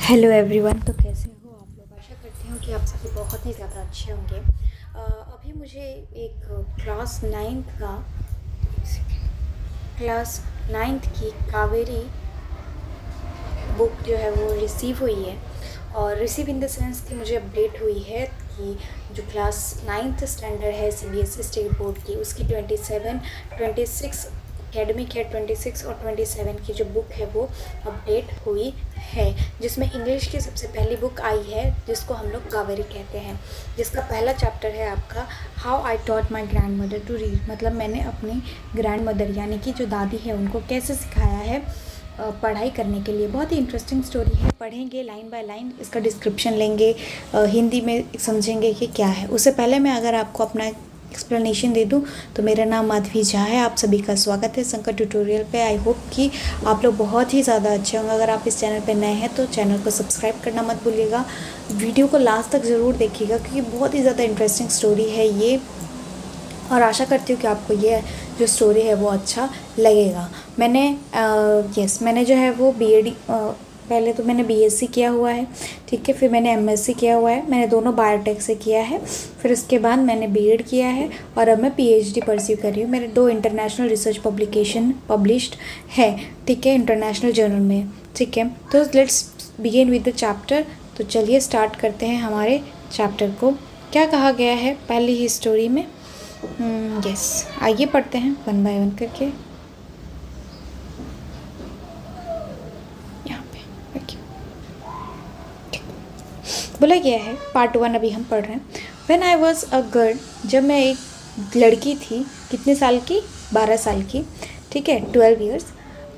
Hello everyone. तो कैसे हो आप लोग? आशा करती हूँ कि आप सभी बहुत ही ज़्यादा अच्छे होंगे। अभी मुझे एक क्लास नाइन्थ की कावेरी बुक जो है वो रिसीव हुई है। और रिसीव इन द सेंस कि मुझे अपडेट हुई है कि जो क्लास नाइन्थ स्टैंडर्ड है सीबीएसई स्टेट बोर्ड की, उसकी 26 एकेडमिक है 26 और 27 की जो बुक है वो अपडेट हुई है, जिसमें इंग्लिश की सबसे पहली बुक आई है जिसको हम लोग कावेरी कहते हैं, जिसका पहला चैप्टर है आपका how I taught my grand mother to read. मतलब मैंने अपनी ग्रैंड मदर यानी कि जो दादी है उनको कैसे सिखाया है पढ़ाई करने के लिए। बहुत ही इंटरेस्टिंग स्टोरी है, पढ़ेंगे लाइन बाय लाइन, इसका डिस्क्रिप्शन लेंगे, हिंदी में समझेंगे कि क्या है। उससे पहले मैं अगर आपको अपना एक्सप्लेनेशन दे दूं तो मेरा नाम माधवी झा है। आप सभी का स्वागत है संकर ट्यूटोरियल पे। आई होप कि आप लोग बहुत ही ज़्यादा अच्छे होंगे। अगर आप इस चैनल पे नए हैं तो चैनल को सब्सक्राइब करना मत भूलिएगा, वीडियो को लास्ट तक ज़रूर देखिएगा क्योंकि बहुत ही ज़्यादा इंटरेस्टिंग स्टोरी है ये, और आशा करती हूँ कि आपको ये जो स्टोरी है वो अच्छा लगेगा। मैंने जो है वो बीएड, पहले तो मैंने बीएससी किया हुआ है, ठीक है, फिर मैंने एमएससी किया हुआ है, मैंने दोनों बायोटेक से किया है, फिर उसके बाद मैंने बीएड किया है और अब मैं पीएचडी परस्यू कर रही हूँ। मेरे 2 इंटरनेशनल रिसर्च पब्लिकेशन पब्लिश्ड है, ठीक है, इंटरनेशनल जर्नल में, ठीक है। तो let's begin with the chapter. तो चलिए स्टार्ट करते हैं हमारे चैप्टर को। क्या कहा गया है पहली ही स्टोरी में? यस, आइए पढ़ते हैं वन बाय वन करके। यहाँ पे रखिए। बोला गया है, पार्ट 1 अभी हम पढ़ रहे हैं। When I was a girl, जब मैं एक लड़की थी, कितने साल की? 12 साल की, ठीक है, 12 years.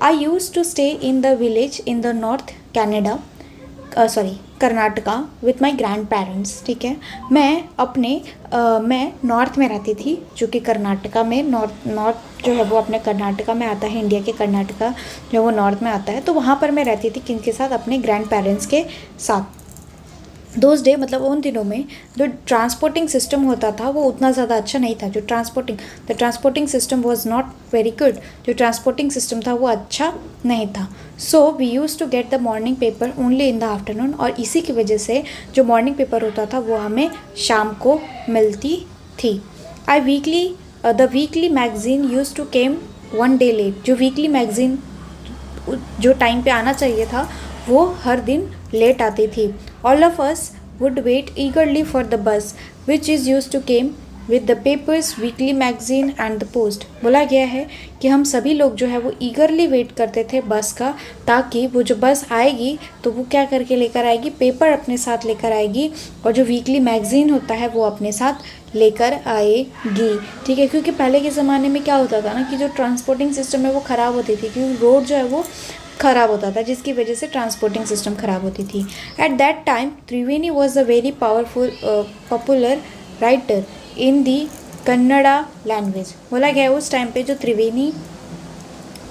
I use to stay in the village in the north Canada, Karnataka with my grand parents, ठीक है। मैं नॉर्थ में रहती थी, जो कि कर्नाटका में, नॉर्थ जो है वो अपने कर्नाटका में आता है, इंडिया के कर्नाटका जो वो नॉर्थ में आता है। तो वहाँ पर मैं रहती थी किनके साथ? अपने ग्रैंड पेरेंट्स के साथ। दोज डे, मतलब उन दिनों में जो ट्रांसपोर्टिंग सिस्टम होता था वो उतना ज़्यादा अच्छा नहीं था। The transporting system was not very good. जो ट्रांसपोर्टिंग सिस्टम था वो अच्छा नहीं था। So we use to get the morning paper only in the afternoon, और इसी की वजह से जो मॉर्निंग पेपर होता था वो हमें शाम को मिलती थी। The weekly magazine use to came one day late. जो वीकली मैगजीन जो टाइम पे आना चाहिए था वो हर दिन लेट आती थी। All of us would wait eagerly for the bus, which is used to came with the papers, weekly magazine and the post। बोला गया है कि हम सभी लोग जो है वो ईगरली वेट करते थे बस का, ताकि वो जो बस आएगी तो वो क्या करके लेकर आएगी? पेपर अपने साथ लेकर आएगी, और जो वीकली मैगजीन होता है वो अपने साथ लेकर आएगी, ठीक है। क्योंकि पहले के ज़माने में क्या होता था ना कि जो ट्रांसपोर्टिंग सिस्टम है वो ख़राब होती थी, क्योंकि रोड जो है वो ख़राब होता था, जिसकी वजह से ट्रांसपोर्टिंग सिस्टम ख़राब होती थी। Eight that time Triveni was a very powerful popular writer in the Kannada language. बोला गया उस टाइम पे जो त्रिवेणी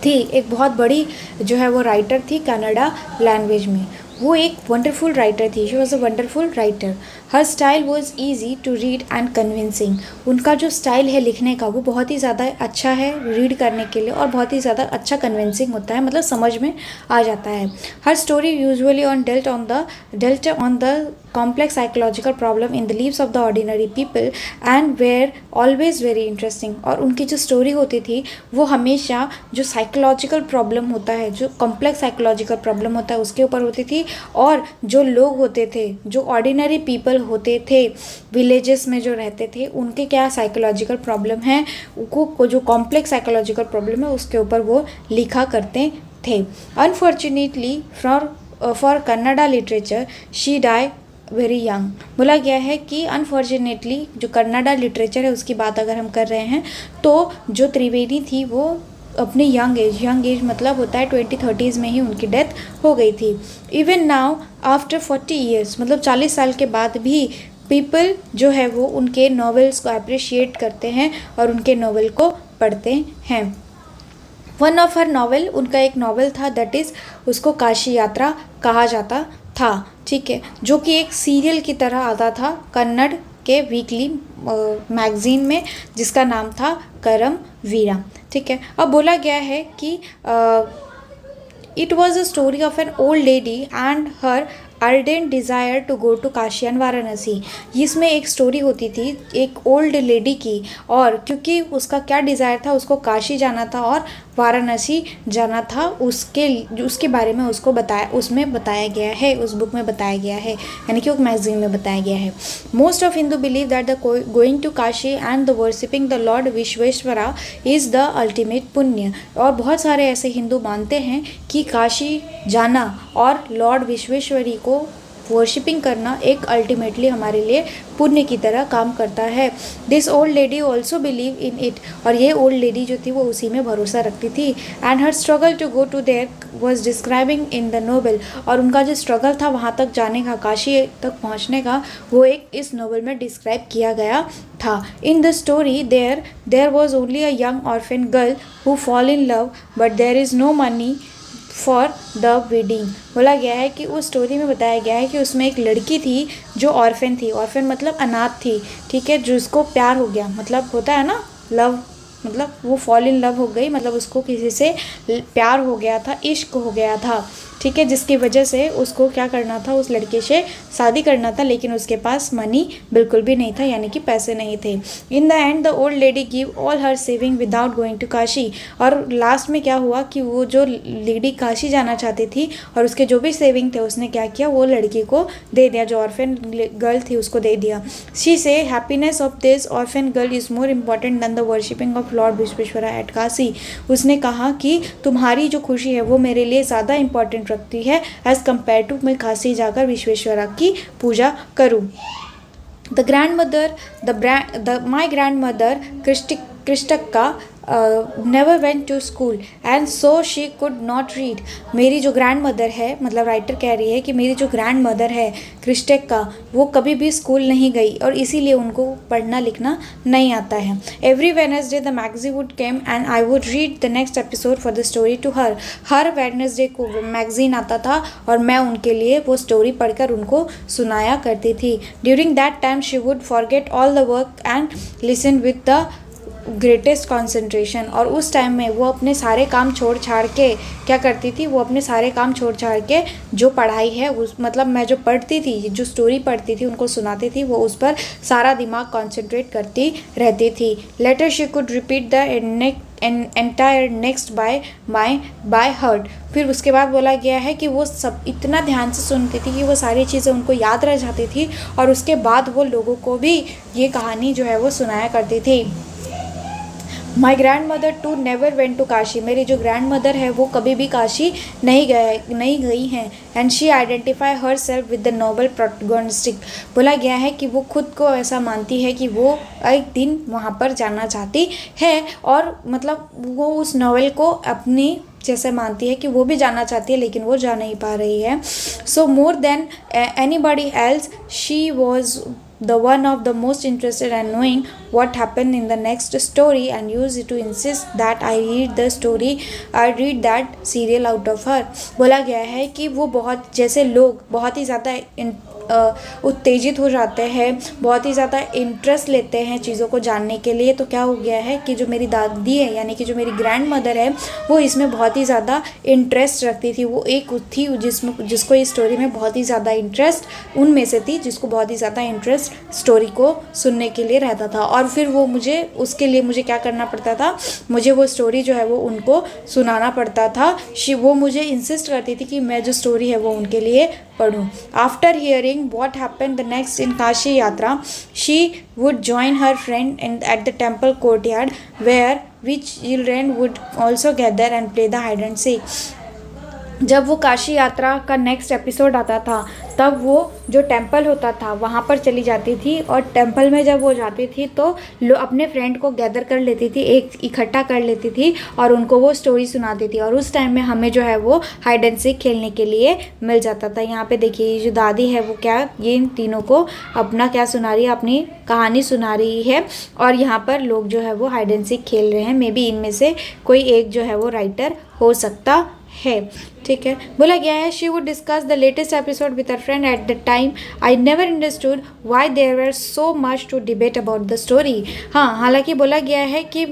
थी एक बहुत बड़ी जो है वो राइटर थी कन्नड़ा लैंग्वेज में। वो एक वंडरफुल राइटर थी। She was a wonderful writer. Her style was easy to read and convincing. उनका जो स्टाइल है लिखने का वो बहुत ही ज़्यादा अच्छा है रीड करने के लिए, और बहुत ही ज़्यादा अच्छा कन्विंसिंग होता है, मतलब समझ में आ जाता है। हर story usually dealt on the complex psychological problem in the lives of the ordinary people and were always very interesting। और उनकी जो स्टोरी होती थी वो हमेशा जो साइकोलॉजिकल प्रॉब्लम होता है, जो कॉम्प्लेक्स साइकोलॉजिकल प्रॉब्लम होता है उसके ऊपर होती थी, और जो लोग होते थे, जो ऑर्डिनरी पीपल होते थे विलेजेस में जो रहते थे, उनके क्या साइकोलॉजिकल प्रॉब्लम है, उनको जो कॉम्प्लेक्स साइकोलॉजिकल प्रॉब्लम है उसके ऊपर वो लिखा करते थे। Unfortunately for Kannada literature she die very young. बोला गया है कि अनफॉर्चुनेटली जो कन्नड़ा लिटरेचर है उसकी बात अगर हम कर रहे हैं तो जो त्रिवेणी थी वो अपनी यंग एज मतलब होता है 20-30s में ही उनकी डेथ हो गई थी। इवन नाउ आफ्टर 40 ईयर्स, मतलब 40 साल के बाद भी पीपल जो है वो उनके नॉवेल्स को अप्रिशिएट करते हैं और उनके नॉवेल को पढ़ते हैं। वन ऑफ हर नॉवेल, उनका एक नॉवेल था दैट इज़, उसको काशी यात्रा कहा जाता था, ठीक है, जो कि एक सीरियल की तरह आता था कन्नड़ के वीकली मैगजीन में, जिसका नाम था करम वीरा, ठीक है। अब बोला गया है कि it was a story of an old lady and her ardent desire to go to Kashi and Varanasi. इसमें एक स्टोरी होती थी एक ओल्ड लेडी की, और क्योंकि उसका क्या डिज़ायर था, उसको काशी जाना था और वाराणसी जाना था, उसके बारे में उसमें बताया गया है, उस बुक में बताया गया है, यानी कि उस मैगजीन में बताया गया है। Most of Hindu believe that the going to Kashi and the worshipping the lord Vishweshwara is the ultimate punya. और बहुत सारे ऐसे हिंदू मानते हैं कि काशी जाना और लॉर्ड विश्वेश्वरी को वर्शिपिंग करना एक अल्टीमेटली हमारे लिए पुण्य की तरह काम करता है। This old lady also believe in it, और ये ओल्ड लेडी जो थी वो उसी में भरोसा रखती थी। And her struggle to go to there was describing in the novel, और उनका जो स्ट्रगल था वहाँ तक जाने का, काशी तक पहुँचने का, वो एक इस नोवेल में डिस्क्राइब किया गया था। In the story there was only a young orphan girl who fall in love but there is no money for the wedding. बोला गया है कि उस स्टोरी में बताया गया है कि उसमें एक लड़की थी जो ऑर्फन थी, ऑर्फन मतलब अनाथ थी, ठीक है, जिसको प्यार हो गया, मतलब होता है ना लव, मतलब वो फॉल इन लव हो गई, मतलब उसको किसी से प्यार हो गया था, इश्क हो गया था, ठीक है, जिसकी वजह से उसको क्या करना था, उस लड़के से शादी करना था, लेकिन उसके पास मनी बिल्कुल भी नहीं था, यानी कि पैसे नहीं थे। In the end the old lady give all her saving without going to Kashi, और लास्ट में क्या हुआ कि वो जो लेडी काशी जाना चाहती थी और उसके जो भी सेविंग थे उसने क्या किया, वो लड़की को दे दिया, जो ऑर्फन गर्ल थी उसको दे दिया। She say happiness of this orphan girl is more important than the worshipping of lord Vishweshwara at Kashi. उसने कहा कि तुम्हारी जो खुशी है वो मेरे लिए ज़्यादा इंपॉर्टेंट रखती है एज कम्पेयर टू मैं काशी जाकर विश्वेश्वरा की पूजा करूं। The grandmother my grand mother Krishtakka never went to school and so she could not read. मेरी जो ग्रैंड मदर है, मतलब राइटर कह रही है कि मेरी जो ग्रैंड मदर है कृष्टक्का, वो कभी भी स्कूल नहीं गई और इसीलिए उनको पढ़ना लिखना नहीं आता है। Every Wednesday the magazine would came and I would read the next episode for the story to her. हर वेडनेसडे को मैगजीन आता था और मैं उनके लिए वो स्टोरी पढ़कर उनको सुनाया करती थी। During that time she would forget all the work and listen with the greatest concentration. और उस टाइम में वो अपने सारे काम छोड़ छाड़ के क्या करती थी, वो अपने सारे काम छोड़ छाड़ के जो पढ़ाई है उस, मतलब मैं जो पढ़ती थी, जो स्टोरी पढ़ती थी, उनको सुनाती थी, वो उस पर सारा दिमाग कॉन्सेंट्रेट करती रहती थी। Later she could repeat the entire next by heart. फिर उसके बाद बोला गया है कि वो सब इतना ध्यान से सुनती थी कि वो सारी चीज़ें उनको याद रह जाती थी, और उसके बाद वो लोगों को भी ये कहानी जो है वो सुनाया करती थी। My grand mother to never went to Kashi. मेरी जो ग्रैंड मदर है वो कभी भी काशी नहीं गई हैं। And she identify herself with the noble protagonistic. बोला गया है कि वो खुद को ऐसा मानती है कि वो एक दिन वहाँ पर जाना चाहती है, और मतलब वो उस नॉवेल को अपनी जैसे मानती है कि वो भी जाना चाहती है लेकिन वो जा नहीं पा रही है। So more than anybody else she was the one of the most interested in knowing what happened in the next story and used to insist that I read that serial out of her। बोला गया है कि वो बहुत, जैसे लोग बहुत ही ज़्यादा उत्तेजित हो जाते हैं, बहुत ही ज़्यादा इंटरेस्ट लेते हैं चीज़ों को जानने के लिए, तो क्या हो गया है कि जो मेरी दादी है, यानी कि जो मेरी ग्रैंड मदर है, वो इसमें बहुत ही ज़्यादा इंटरेस्ट रखती थी। वो एक थी जिसको इस स्टोरी में बहुत ही ज़्यादा इंटरेस्ट, उनमें से थी जिसको बहुत ही ज़्यादा इंटरेस्ट स्टोरी को सुनने के लिए रहता था। और फिर वो उसके लिए मुझे क्या करना पड़ता था, मुझे वो स्टोरी जो है वो उनको सुनाना पड़ता था। वो मुझे इंसिस्ट करती थी कि मैं जो स्टोरी है वो उनके लिए पढ़ूँ। After hearing what happen the next in Kashi yatra, she would join her friend at the temple courtyard where which children would also gather and play the hide and seek. जब वो काशी यात्रा का नेक्स्ट एपिसोड आता था तब वो जो टेम्पल होता था वहाँ पर चली जाती थी, और टेम्पल में जब वो जाती थी तो अपने फ्रेंड को गैदर कर लेती थी, एक इकट्ठा कर लेती थी और उनको वो स्टोरी सुनाती थी। और उस टाइम में हमें जो है वो हाइड एंड सीक खेलने के लिए मिल जाता था। यहाँ पे देखिए ये जो दादी है वो क्या, ये इन तीनों को अपना क्या सुना रही है, अपनी कहानी सुना रही है, और यहाँ पर लोग जो है वो हाइड एंड सीक खेल रहे हैं। मे बी इनमें से कोई एक जो है वो राइटर हो सकता है, ठीक है। बोला गया है she would discuss the latest episode with her friend at the time I never understood why there were so much to debate about the story. हाँ, हालांकि बोला गया है कि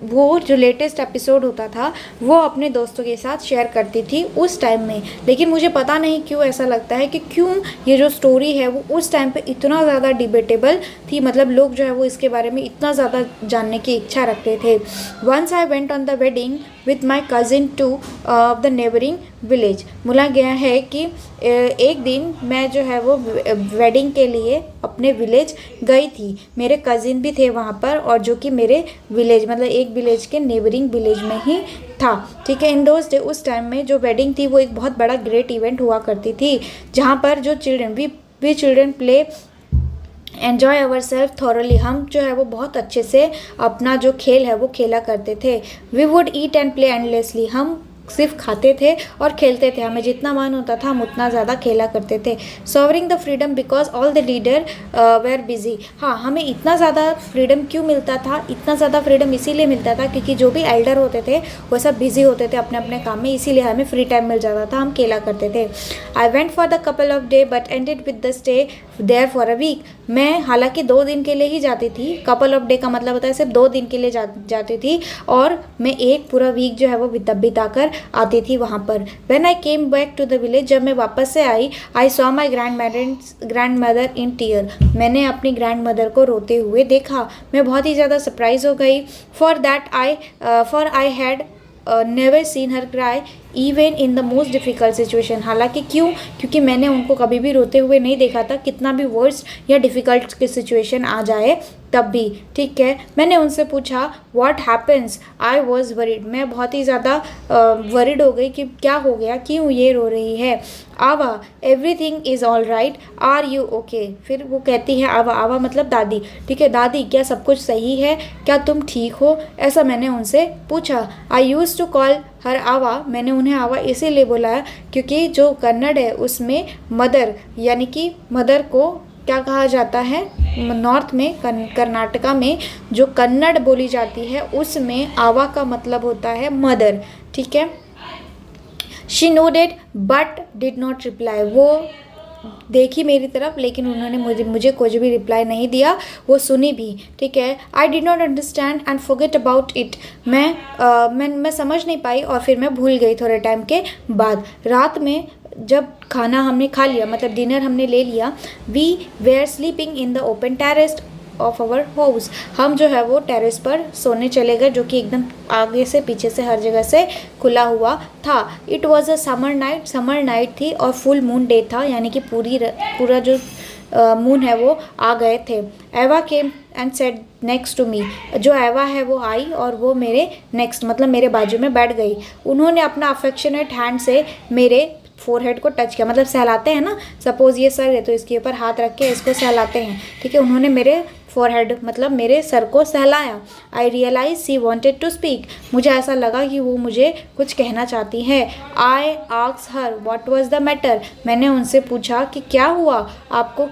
वो जो लेटेस्ट एपिसोड होता था वो अपने दोस्तों के साथ शेयर करती थी उस टाइम में। लेकिन मुझे पता नहीं क्यों ऐसा लगता है कि क्यों ये जो स्टोरी है वो उस टाइम पे इतना ज़्यादा डिबेटेबल थी, मतलब लोग जो है वो इसके बारे में इतना ज़्यादा जानने की इच्छा रखते थे। Once I went on the wedding with my cousin to the neighbouring village. बोला गया है कि एक दिन मैं जो है वो वेडिंग के लिए अपने विलेज गई थी। मेरे कज़िन भी थे वहाँ पर, और जो कि मेरे विलेज मतलब एक विलेज के नेबरिंग विलेज में ही था। ठीक है, इन दोस्त डे उस टाइम में जो वेडिंग थी वो एक बहुत बड़ा ग्रेट इवेंट हुआ करती थी, जहाँ पर जो children we children play enjoy our self thoroughly. हम जो है वो बहुत अच्छे से अपना जो खेल है वो खेला करते थे। We would eat and play endlessly. हम सिर्फ खाते थे और खेलते थे, हमें जितना मन होता था हम उतना ज़्यादा खेला करते थे। Savouring the freedom because all the leader were busy. हाँ, हमें इतना ज़्यादा फ्रीडम क्यों मिलता था? इतना ज़्यादा फ्रीडम इसीलिए मिलता था क्योंकि जो भी एल्डर होते थे वो सब बिजी होते थे अपने अपने काम में, इसीलिए हमें फ्री टाइम मिल जाता था, हम खेला करते थे। I went for the couple of day but ended with the stay there for a week. मैं हालांकि 2 दिन के लिए ही जाती थी। कपल ऑफ डे का मतलब होता है सिर्फ 2 दिन के लिए जाती थी, और मैं एक पूरा वीक जो है वो बिताकर आती थी वहाँ पर। When I came back to the village, जब मैं वापस से आई, I saw my grand mother in tear. मैंने अपनी ग्रैंड मदर को रोते हुए देखा। मैं बहुत ही ज़्यादा सरप्राइज हो गई। For I had never seen her cry even in the most difficult situation. हालांकि क्योंकि मैंने उनको कभी भी रोते हुए नहीं देखा था, कितना भी वर्स्ट या डिफ़िकल्ट की सिचुएशन आ जाए तब भी। ठीक है, मैंने उनसे पूछा what happens. I was worried. मैं बहुत ही ज़्यादा वरीड हो गई कि क्या हो गया, क्यों ये रो रही है। Avva everything is all right, are you okay. फिर वो कहती है आवा, आवा मतलब दादी। ठीक है, दादी क्या सब कुछ सही है, क्या तुम ठीक हो, ऐसा मैंने उनसे पूछा। आई यूज़ टू कॉल हर आवा। मैंने उन्हें आवा इसीलिए बोला क्योंकि जो कन्नड़ है उसमें मदर यानी कि मदर को क्या कहा जाता है, नॉर्थ में कर्नाटका में जो कन्नड़ बोली जाती है उसमें आवा का मतलब होता है मदर। ठीक है, she nodded but did not reply. वो देखी मेरी तरफ लेकिन उन्होंने मुझे कुछ भी रिप्लाई नहीं दिया, वो सुनी भी। ठीक है, आई did not understand and forget about it. मैं समझ नहीं पाई और फिर मैं भूल गई थोड़े टाइम के बाद। रात में जब खाना हमने खा लिया, मतलब डिनर हमने ले लिया, we were sleeping in the open terrace of our house. हम जो है वो टेरेस पर सोने चले गए, जो कि एकदम आगे से पीछे से हर जगह से खुला हुआ था। It was a summer night थी और फुल मून डे था, यानी कि पूरा जो मून है वो आ गए थे। Avva came and set next to me. जो एवा है वो आई और वो मेरे नेक्स्ट मतलब मेरे बाजू में बैठ गई। उन्होंने अपना अफेक्शनेट हैंड से मेरे फोरहेड को टच किया, मतलब सहलाते हैं ना, सपोज ये सर है तो इसके ऊपर हाथ रख के इसको सहलाते हैं। ठीक है, उन्होंने मेरे फोरहेड मतलब मेरे सर को सहलाया। I realise she wanted to speak. मुझे ऐसा लगा कि वो मुझे कुछ कहना चाहती है। I asked her what was the matter. मैंने उनसे पूछा कि क्या हुआ आपको,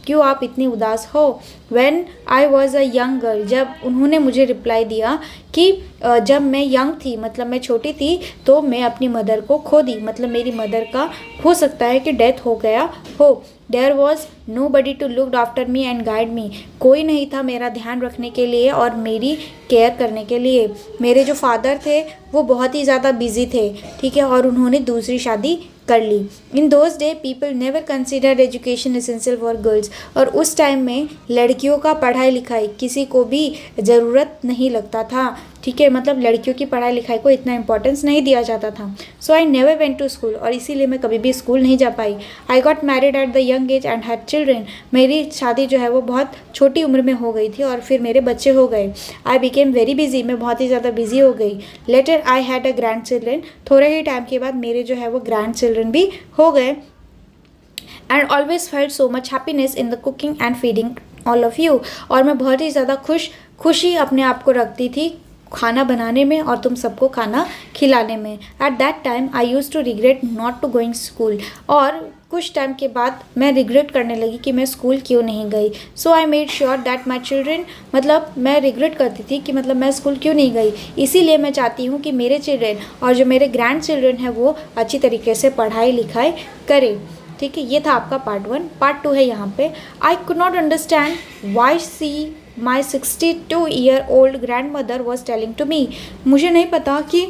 क्यों आप इतनी उदास हो। When I was a young girl. जब उन्होंने मुझे रिप्लाई दिया कि जब मैं यंग थी मतलब मैं छोटी थी तो मैं अपनी मदर को खो दी, मतलब मेरी मदर का हो सकता है कि डेथ हो गया हो। There was nobody to look after me and guide me. कोई नहीं था मेरा ध्यान रखने के लिए और मेरी केयर करने के लिए। मेरे जो फादर थे वो बहुत ही ज़्यादा बिजी थे। ठीक है, और उन्होंने दूसरी शादी कर ली। In those day people never considered education essential for girls. और उस टाइम में लड़कियों का पढ़ाई लिखाई किसी को भी ज़रूरत नहीं लगता था। ठीक है, मतलब लड़कियों की पढ़ाई लिखाई को इतना इंपॉर्टेंस नहीं दिया जाता था। So I never went to school. और इसीलिए मैं कभी भी स्कूल नहीं जा पाई। I got married at the young age and had children. मेरी शादी जो है वो बहुत छोटी उम्र में हो गई थी और फिर मेरे बच्चे हो गए। I became very busy. मैं बहुत ही ज़्यादा बिजी हो गई। Later I had a grand children. थोड़े ही टाइम के बाद मेरे जो है वो ग्रैंड चिल्ड्रेन भी हो गए। And always felt so much happiness in the cooking and feeding all of you. और मैं बहुत ही ज़्यादा खुशी अपने आप को रखती थी खाना बनाने में और तुम सबको खाना खिलाने में। At that time I use to regret not to going school. और कुछ टाइम के बाद मैं रिग्रेट करने लगी कि मैं स्कूल क्यों नहीं गई। So I made sure that my children, मतलब मैं रिग्रेट करती थी कि मतलब मैं स्कूल क्यों नहीं गई। इसीलिए मैं चाहती हूँ कि मेरे चिल्ड्रेन और जो मेरे ग्रैंड चिल्ड्रेन हैं वो अच्छी तरीके से पढ़ाई लिखाई करें। ठीक है, ये था आपका पार्ट 1। पार्ट 2 है यहाँ पे। I could not understand why she my 62-year-old grand mother was telling to me. मुझे नहीं पता कि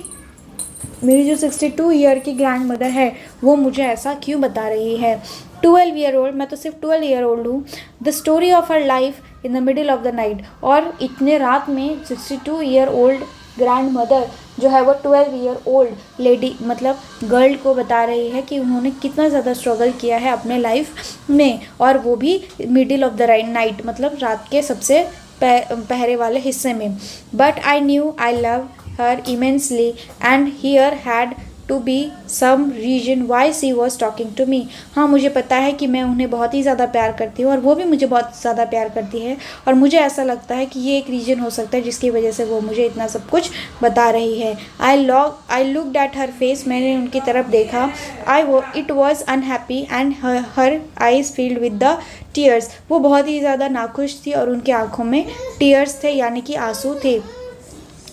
मेरी जो 62 ईयर की ग्रैंड मदर है वो मुझे ऐसा क्यों बता रही है। 12 ईयर ओल्ड, मैं तो सिर्फ 12 ईयर ओल्ड हूँ। The story of her life in the middle of the night, और इतने रात में 62 ईयर ओल्ड ग्रैंड मदर जो है वो 12 ईयर ओल्ड लेडी मतलब गर्ल को बता रही है कि उन्होंने कितना ज़्यादा स्ट्रगल किया है अपने लाइफ में, और वो भी मिडिल ऑफ द नाइट मतलब रात के सबसे पहरे वाले हिस्से में। But I new I love her immensely and here had to be some reason why she was talking to me। हाँ, मुझे पता है कि मैं उन्हें बहुत ही ज़्यादा प्यार करती हूँ और वो भी मुझे बहुत ज़्यादा प्यार करती है, और मुझे ऐसा लगता है कि ये एक रीज़न हो सकता है जिसकी वजह से वो मुझे इतना सब कुछ बता रही है। I looked at her face, मैंने उनकी तरफ देखा। It was unhappy and her eyes field with the tears. वो बहुत ही ज़्यादा नाखुश थी और उनकी आँखों में टीयर्स थे यानी कि आंसू थे।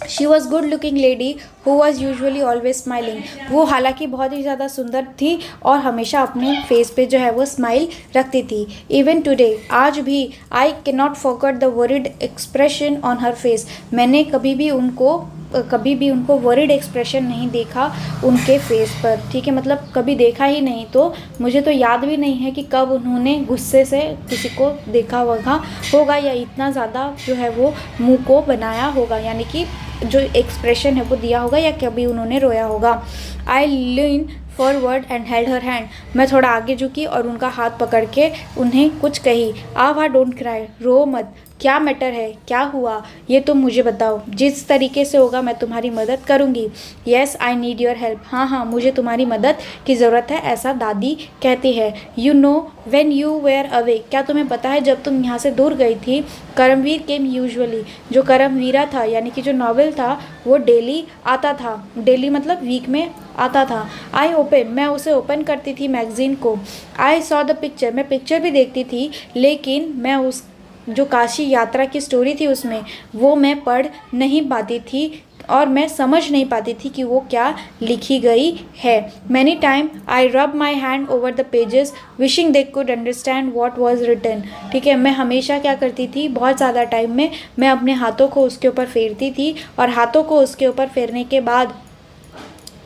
She was good looking lady who was usually always smiling. वो हालांकि बहुत ही ज़्यादा सुंदर थी और हमेशा अपने फेस पे जो है वो स्माइल रखती थी। इवन टुडे, आज भी, I can not forget the worried expression on her face. मैंने कभी भी उनको वरीड एक्सप्रेशन नहीं देखा उनके फेस पर, ठीक है, मतलब कभी देखा ही नहीं। तो मुझे तो याद भी नहीं है कि कब उन्होंने गुस्से से किसी को देखा होगा या इतना ज़्यादा जो है वो मुंह को बनाया होगा, यानी कि जो एक्सप्रेशन है वो दिया होगा, या कभी उन्होंने रोया होगा। I lean forward and held her hand. मैं थोड़ा आगे झुकी और उनका हाथ पकड़ के उन्हें कुछ कही। आवा डोंट क्राई, रो मत, क्या मैटर है, क्या हुआ, ये तुम मुझे बताओ, जिस तरीके से होगा मैं तुम्हारी मदद करूँगी। Yes I need your help, हाँ मुझे तुम्हारी मदद की ज़रूरत है, ऐसा दादी कहती है। You know when you were away, क्या तुम्हें पता है जब तुम यहाँ से दूर गई थी, करमवीर केम यूजुअली, जो करमवीरा था यानी कि जो नॉवेल था वो डेली आता था, डेली मतलब वीक में आता था। आई ओपन, मैं उसे ओपन करती थी मैगज़ीन को। आई सॉ द पिक्चर, मैं पिक्चर भी देखती थी, लेकिन मैं उस जो काशी यात्रा की स्टोरी थी उसमें वो मैं पढ़ नहीं पाती थी और मैं समझ नहीं पाती थी कि वो क्या लिखी गई है। Many time I rub my hand over the pages wishing they could understand what was written. ठीक है, मैं हमेशा क्या करती थी, बहुत ज़्यादा टाइम में मैं अपने हाथों को उसके ऊपर फेरती थी, और हाथों को उसके ऊपर फेरने के बाद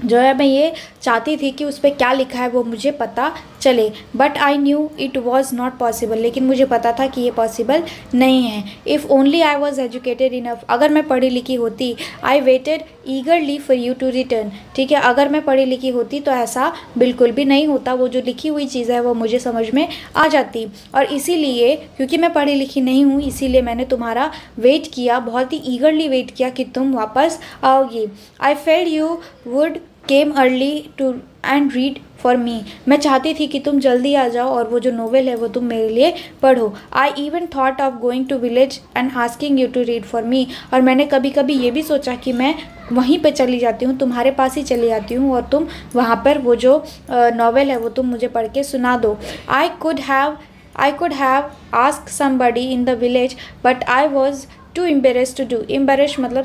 जो है मैं ये चाहती थी कि उस पर क्या लिखा है वो मुझे पता चले। But I knew it was not possible, लेकिन मुझे पता था कि ये पॉसिबल नहीं है। If only I was educated enough, अगर मैं पढ़ी लिखी होती। I waited eagerly for you to return. ठीक है, अगर मैं पढ़ी लिखी होती तो ऐसा बिल्कुल भी नहीं होता, वो जो लिखी हुई चीज़ है वो मुझे समझ में आ जाती। और इसीलिए क्योंकि मैं पढ़ी लिखी नहीं हूँ इसीलिए मैंने तुम्हारा वेट किया, बहुत ही ईगरली वेट किया कि तुम वापस आओगी। I felt you would came early too and read for me, मैं चाहती थी कि तुम जल्दी आ जाओ और वो जो नोवेल है वो तुम मेरे लिए पढ़ो। I even thought of going to village and asking you to read for me, और मैंने कभी कभी ये भी सोचा कि मैं वहीं पे चली जाती हूँ, तुम्हारे पास ही चली जाती हूँ और तुम वहाँ पर वो जो नोवेल है वो तुम मुझे पढ़ के सुना दो। I could have ask somebody in the village but I was too embarrassed to do. Embarrass मतलब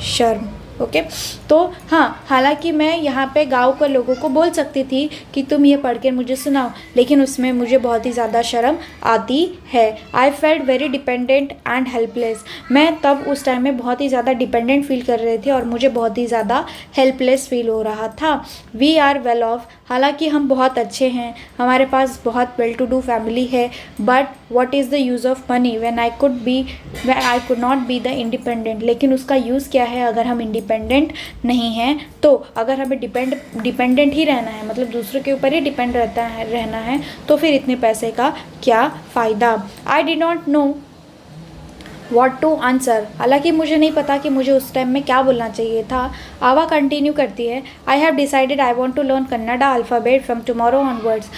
शर्म। ओके तो हाँ, हालांकि मैं यहाँ पे गांव के लोगों को बोल सकती थी कि तुम ये पढ़ के मुझे सुनाओ, लेकिन उसमें मुझे बहुत ही ज़्यादा शर्म आती है। I felt very dependent and helpless, मैं तब उस टाइम में बहुत ही ज़्यादा डिपेंडेंट फील कर रही थी और मुझे बहुत ही ज़्यादा हेल्पलेस फील हो रहा था। वी आर वेल ऑफ, हालांकि हम बहुत अच्छे हैं, हमारे पास बहुत वेल टू डू फैमिली है, but what is the use of money when I could not be the independent, लेकिन उसका यूज़ क्या है अगर हम इंडिपेंडेंट नहीं हैं। तो अगर हमें डिपेंडेंट ही रहना है, मतलब दूसरों के ऊपर ही डिपेंड रहना है, तो फिर इतने पैसे का क्या फ़ायदा। I did not know what to answer, हालांकि मुझे नहीं पता कि मुझे उस टाइम में क्या बोलना चाहिए था। आवा कंटिन्यू करती है, I have decided I want to learn Kannada alphabet from tomorrow onwards.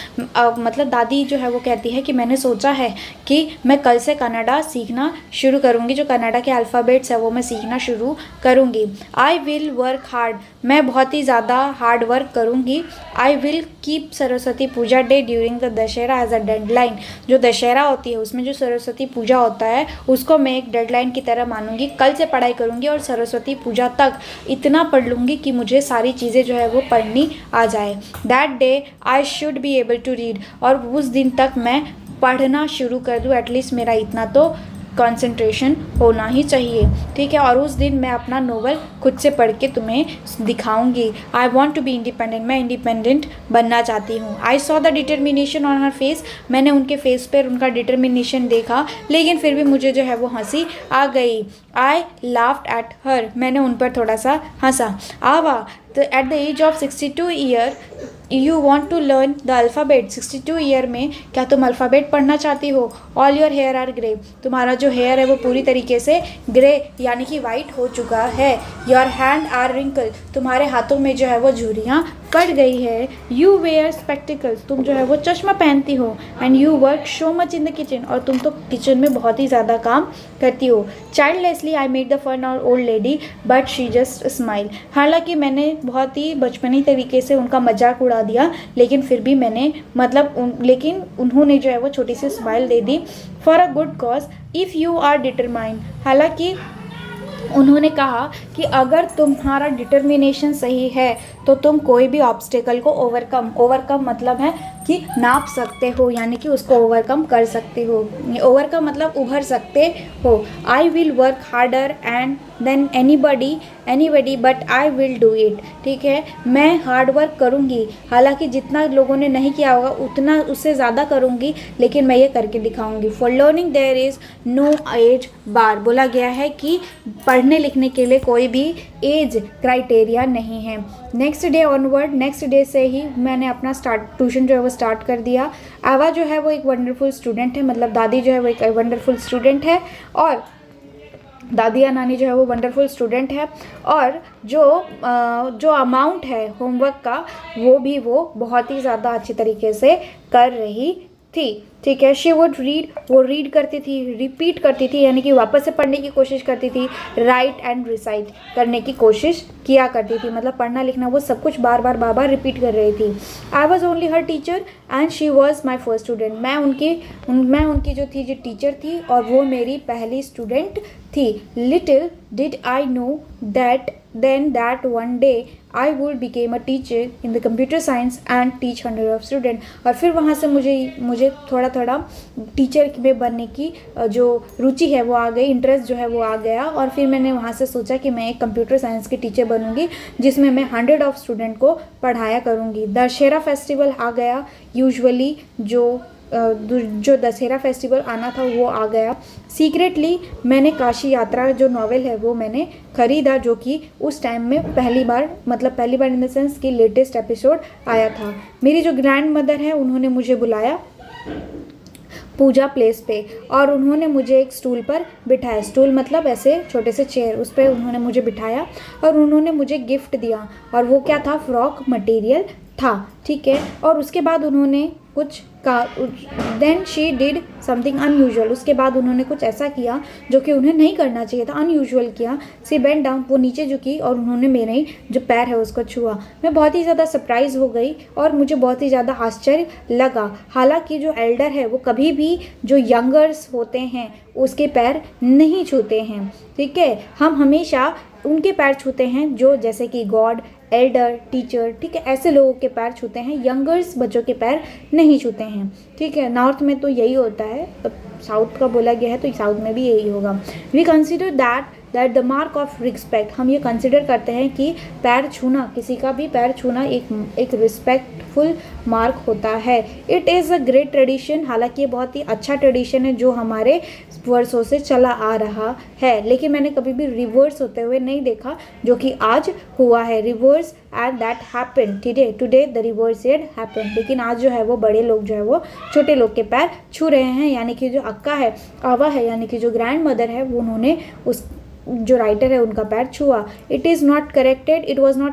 मतलब दादी जो है वो कहती है कि मैंने सोचा है कि मैं कल से कन्नडा सीखना शुरू करूँगी, जो कन्नडा के अल्फ़ाबेट्स है वो मैं सीखना शुरू करूँगी। आई विल वर्क हार्ड, मैं बहुत ही ज़्यादा हार्ड वर्क करूँगी। I will keep Saraswati Puja day during the Dussehra as a deadline, जो दशहरा होती है उसमें जो सरस्वती पूजा होता है उसको मैं एक डेडलाइन की तरह मानूंगी। कल से पढ़ाई करूंगी और सरस्वती पूजा तक इतना पढ़ लूँगी कि मुझे सारी चीज़ें जो है वो पढ़नी आ जाए। That day I should be able to read, और उस दिन तक मैं पढ़ना शुरू कर दूँ, एटलीस्ट मेरा इतना तो कंसंट्रेशन होना ही चाहिए, ठीक है। और उस दिन मैं अपना नोवेल खुद से पढ़ के तुम्हें दिखाऊंगी। I want to be independent, मैं इंडिपेंडेंट बनना चाहती हूँ। I saw the determination on her face, मैंने उनके फेस पर उनका डिटर्मिनेशन देखा, लेकिन फिर भी मुझे जो है वो हंसी आ गई। आई लाफ्ड एट हर, मैंने उन पर थोड़ा सा हंसा। Avva at the age of 62 year you want to learn the alphabet, 62 year में क्या तुम अल्फ़ाबेट पढ़ना चाहती हो? All your hair are grey, तुम्हारा जो हेयर है वो पूरी तरीके से ग्रे यानी कि वाइट हो चुका है। योर हैंड आर रिंकल, तुम्हारे हाथों में जो है वो झुर्रियाँ पड़ गई है। यू वेयर स्पेक्टिकल्स, तुम जो है वो चश्मा पहनती हो। And you work so much in the kitchen, और तुम तो किचन में बहुत ही ज़्यादा काम करती हो। Childlessly I made the fun of old lady but she just smile, हालांकि मैंने बहुत ही बचपनी तरीके से उनका मजाक उड़ा दिया, लेकिन फिर भी मैंने लेकिन उन्होंने जो है वो छोटी सी स्माइल दे दी। For a good cause if you are determined, हालांकि उन्होंने कहा कि अगर तुम्हारा डिटर्मिनेशन सही है तो तुम कोई भी ऑब्स्टेकल को ओवरकम मतलब है कि नाप सकते हो, यानी कि उसको ओवरकम कर सकते हो। ओवरकम मतलब उभर सकते हो। I will work harder and then anybody but I will do it, ठीक है। मैं हार्ड वर्क करूँगी, हालांकि जितना लोगों ने नहीं किया होगा उतना उससे ज़्यादा करूँगी, लेकिन मैं ये करके दिखाऊँगी। For learning there is no age bar, बोला गया है कि पढ़ने लिखने के लिए कोई भी एज क्राइटेरिया नहीं है। Next day onward, next day से ही मैंने अपना ट्यूशन जो है वो स्टार्ट कर दिया। आवा जो है वो एक वंडरफुल स्टूडेंट है, मतलब दादी जो है वो एक वंडरफुल स्टूडेंट है, और दादी या नानी जो है वो वंडरफुल स्टूडेंट है, और जो अमाउंट है होमवर्क का वो बहुत ही ज़्यादा अच्छी तरीके से कर रही थी, ठीक है। शी वुड रीड, वो रीड करती थी, रिपीट करती थी, यानी कि वापस से पढ़ने की कोशिश करती थी। राइट एंड रिसाइट करने की कोशिश किया करती थी, मतलब पढ़ना लिखना वो सब कुछ बार बार रिपीट कर रही थी। I was only her teacher and she was my first student, मैं उनकी जो टीचर थी और वो मेरी पहली स्टूडेंट थी। Little did I know that one day I would become a teacher in the computer science and teach 100 of students। और फिर वहाँ से मुझे थोड़ा टीचर में बनने की जो रुचि है वो आ गई, इंटरेस्ट जो है वो आ गया, और फिर मैंने वहाँ से सोचा कि मैं एक कंप्यूटर साइंस की टीचर बनूंगी जिसमें मैं 100 ऑफ स्टूडेंट को पढ़ाया करूँगी। दशहरा फेस्टिवल आ गया, यूजुअली जो दशहरा फेस्टिवल आना था वो आ गया। सीक्रेटली मैंने काशी यात्रा जो नॉवेल है वो मैंने ख़रीदा, जो कि उस टाइम में पहली बार इन द सेंस कि लेटेस्ट एपिसोड आया था। मेरी जो ग्रैंड मदर है उन्होंने मुझे बुलाया पूजा प्लेस पे, और उन्होंने मुझे एक स्टूल पर बिठाया। स्टूल मतलब ऐसे छोटे से चेयर, उस पर उन्होंने मुझे बिठाया और उन्होंने मुझे गिफ्ट दिया, और वो क्या था, फ्रॉक मटेरियल था, ठीक है। और उसके बाद उन्होंने then she did something unusual, उसके बाद उन्होंने कुछ ऐसा किया जो कि उन्हें नहीं करना चाहिए था, अनयूजुअल किया। सी बेंट डाउन, वो नीचे झुकी और उन्होंने मेरे जो पैर है उसको छुआ। मैं बहुत ही ज़्यादा सरप्राइज़ हो गई और मुझे बहुत ही ज़्यादा आश्चर्य लगा। हालांकि जो एल्डर है वो कभी भी जो यंगर्स होते हैं उसके पैर नहीं छूते हैं, ठीक है। हम हमेशा उनके पैर छूते हैं जो जैसे कि गॉड, एल्डर, टीचर, ठीक है, ऐसे लोगों के पैर छूते हैं, यंगर्स बच्चों के पैर नहीं छूते हैं, ठीक है। नॉर्थ में तो यही होता है, साउथ का बोला गया है तो साउथ में भी यही होगा। We consider that the mark of respect, हम ये कंसिडर करते हैं कि पैर छूना, किसी का भी पैर छूना एक रिस्पेक्टफुल मार्क होता है। It is a great tradition, हालांकि ये बहुत ही अच्छा ट्रेडिशन है जो हमारे वर्षों से चला आ रहा है, लेकिन मैंने कभी भी रिवर्स होते हुए नहीं देखा, जो कि आज हुआ है। Reverse and that happen today the reverse it happen, लेकिन आज जो है वो बड़े लोग जो है वो छोटे लोग के पैर छू रहे हैं, यानी कि जो अक्का है, आवा है, यानी कि जो ग्रैंड मदर है, वो उन्होंने उस जो राइटर है उनका पैर छुआ। इट वॉज नॉट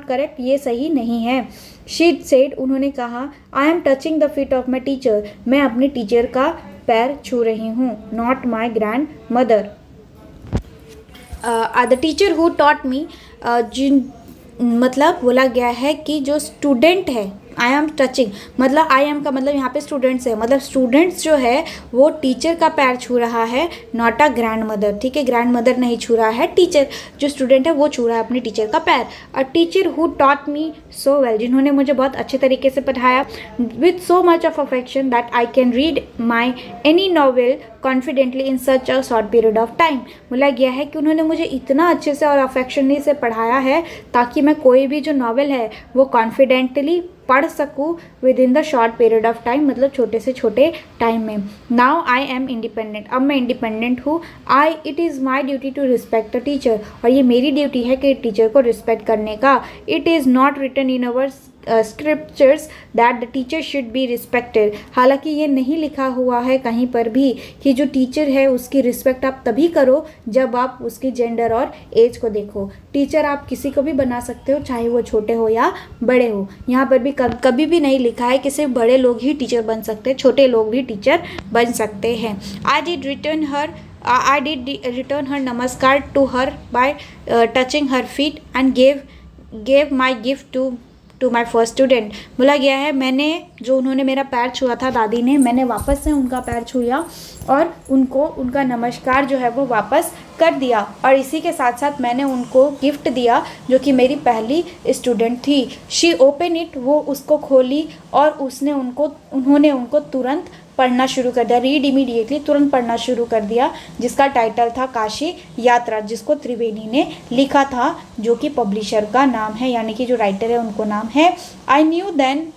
करेक्ट, ये सही नहीं है। शी सेड, उन्होंने कहा, I am touching the feet of my teacher, मैं अपने टीचर का पैर छू रही हूँ, not my grand mother. The teacher who taught me, मतलब बोला गया है कि जो स्टूडेंट है आई एम टचिंग, मतलब आई एम का मतलब यहाँ पे स्टूडेंट्स है, मतलब स्टूडेंट्स जो है वो टीचर का पैर छू रहा है, नॉट अ ग्रैंड मदर, ठीक है। ग्रैंड मदर नहीं छू रहा है, टीचर जो स्टूडेंट है वो छू रहा है अपने टीचर का पैर। A teacher who taught me so well, जिन्होंने मुझे बहुत अच्छे तरीके से पढ़ाया, with so much of affection that I can read my any novel confidently in such a short period of time. बोला गया है कि उन्होंने मुझे इतना अच्छे से और अफेक्शनली से पढ़ाया है ताकि मैं कोई भी जो नॉवेल है वो कॉन्फिडेंटली पढ़ सकूँ with in the short period of time, मतलब छोटे से छोटे टाइम में। नाउ आई एम इंडिपेंडेंट, अब मैं इंडिपेंडेंट हूँ। It is my duty to respect the teacher, और ये मेरी ड्यूटी है कि टीचर को रिस्पेक्ट करने का। It is not written in our scriptures that the teacher should be respected, हालांकि ये नहीं लिखा हुआ है कहीं पर भी कि जो टीचर है उसकी रिस्पेक्ट आप तभी करो जब आप उसकी जेंडर और एज को देखो। टीचर आप किसी को भी बना सकते हो, चाहे वो छोटे हो या बड़े हो। यहाँ पर भी कभी भी नहीं लिखा है कि सिर्फ बड़े लोग ही टीचर बन सकते हैं, छोटे लोग भी टीचर बन सकते हैं। I did return her namaskar to her by touching her feet and gave my gift to my first student। बोला गया है मैंने जो उन्होंने मेरा पैर छुआ था दादी ने, मैंने वापस से उनका पैर छुआ और उनको उनका नमस्कार जो है वो वापस कर दिया, और इसी के साथ साथ मैंने उनको गिफ्ट दिया जो कि मेरी पहली स्टूडेंट थी। शी ओपन इट, वो उसको खोली और उन्होंने उनको तुरंत पढ़ना शुरू कर दिया, रीड इमीडिएटली, तुरंत पढ़ना शुरू कर दिया, जिसका टाइटल था काशी यात्रा, जिसको त्रिवेणी ने लिखा था, जो कि पब्लिशर का नाम है, यानी कि जो राइटर है उनको नाम है। I knew then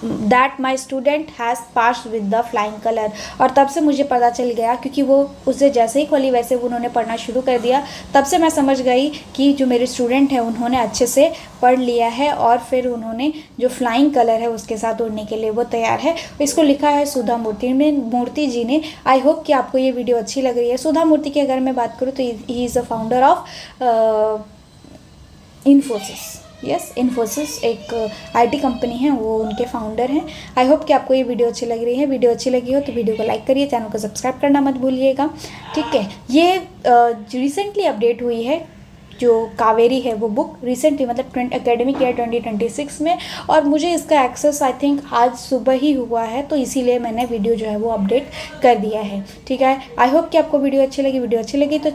that my student has pass with the flying colour, और तब से मुझे पता चल गया, क्योंकि वो उससे जैसे ही खोली वैसे उन्होंने पढ़ना शुरू कर दिया, तब से मैं समझ गई कि जो मेरे स्टूडेंट हैं उन्होंने अच्छे से पढ़ लिया है, और फिर उन्होंने जो फ्लाइंग कलर है उसके साथ उड़ने के लिए वो तैयार है। इसको लिखा है सुधा मूर्ति जी ने। आई होप कि आपको ये वीडियो अच्छी लग रही है। सुधा मूर्ति की अगर मैं बात करूँ तो he is a founder of Infosys. Yes, Infosys एक आईटी कंपनी है, वो उनके फाउंडर हैं। आई होप कि आपको ये वीडियो अच्छी लग रही है। वीडियो अच्छी लगी हो तो वीडियो को लाइक करिए, चैनल को सब्सक्राइब करना मत भूलिएगा, ठीक है। ये रिसेंटली अपडेट हुई है, जो कावेरी है वो बुक रिसेंटली, मतलब एकेडमिक ईयर 2026 में, और मुझे इसका एक्सेस आई थिंक आज सुबह ही हुआ है, तो इसीलिए मैंने वीडियो जो है वो अपडेट कर दिया है, ठीक है। आई होप कि आपको वीडियो अच्छी लगी। वीडियो अच्छी लगी तो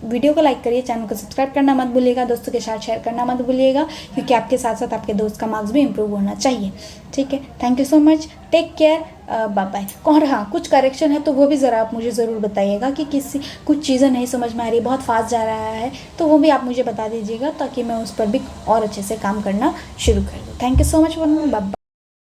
वीडियो को लाइक करिए, चैनल को सब्सक्राइब करना मत भूलिएगा, दोस्तों के साथ शेयर करना मत भूलिएगा, क्योंकि आपके साथ साथ आपके दोस्त का मार्क्स भी इंप्रूव होना चाहिए, ठीक है। Thank you so much, take care, bye bye. और हाँ, कुछ करेक्शन है तो वो भी ज़रा आप मुझे ज़रूर बताइएगा कि कुछ चीज़ें नहीं समझ में आ रही, बहुत फास्ट जा रहा है, तो वो भी आप मुझे बता दीजिएगा, ताकि मैं उस पर भी और अच्छे से काम करना शुरू कर दूँ। Thank you so much, bye bye.